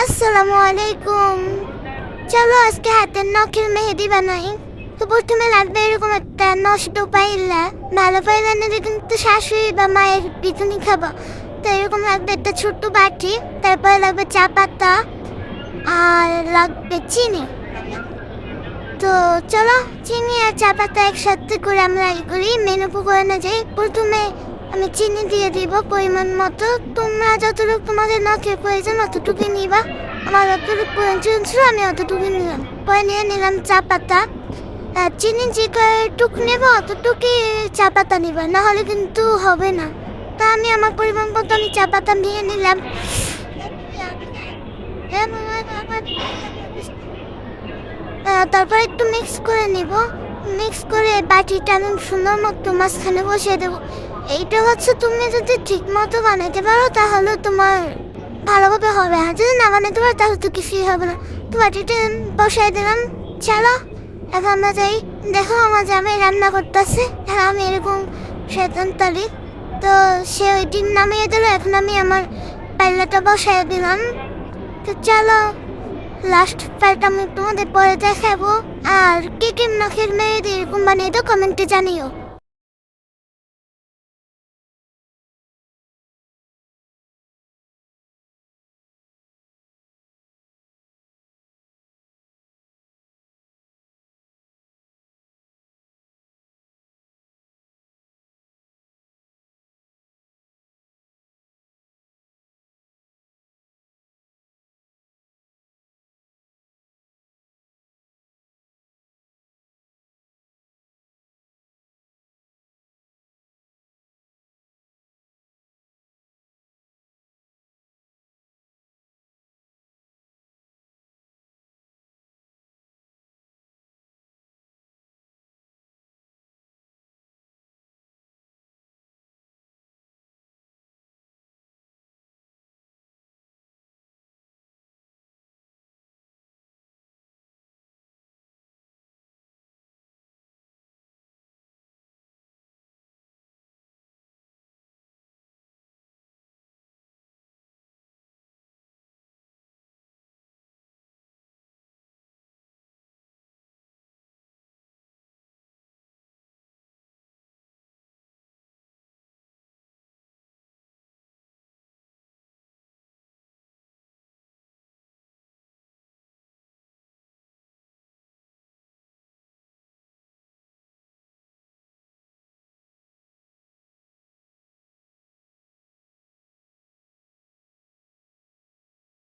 আসসালামু আলাইকুম। চলো আজকে হাতের নখের মেহেদি বানাই। তো প্রথমে লাগবে এরকম একটা নষ্ট পাইলা। ভালো পাইলা নিলে কিন্তু শাশুড়ি বা মায়ের পিছনে খাবো। তো এরকম লাগবে একটা ছোট্ট বাটি, তারপরে লাগবে চা পাতা আর লাগবে চিনি। তো চলো চিনি আর চা পাতা একসাথে করে আমরা করি মেনু করে না যাই। প্রথমে আমি চিনি দিয়ে দিব পরিমাণ মতো। তোমরা যতটুকু তোমাদের নখের প্রয়োজন অতটুকু নিবা। আমার যতটুকু প্রয়োজন ছিল আমি অতটুকু নিলাম। পরে নিয়ে নিলাম চা পাতা। আর চিনি যে কয়টুক নেব অতটুকুই চা পাতা নিবা, নাহলে কিন্তু হবে না। তা আমি আমার পরিমাণ মতো আমি চা পাতা নিয়ে নিলাম। তারপর একটু মিক্স করে নিব। মিক্স করে বাটিটা আমি সুন্দর মতো মাঝখানে বসিয়ে দেবো। এইটা হচ্ছে তুমি যদি ঠিক মতো বানাইতে পারো তাহলে তোমার ভালোভাবে হবে, আর যদি না বানাইতে পারো তাহলে তো কিছুই হবে না। তো বাটিটা বসাই দিলাম। চলো এখন আমরা যাই। দেখো আমার জামাই রান্না করতেছে, আর আমি এরকম শয়তান তালি। তো সে ওই ডিম নামিয়ে দিল, এখন আমি আমার পাল্লাটা বসাই দিলাম। তো চলো লাস্ট পার্ট আমি তোমাদের পরে দেখাবো। আর কে কে নখের মেয়েদের এরকম বানিয়ে তো কমেন্টে জানিও।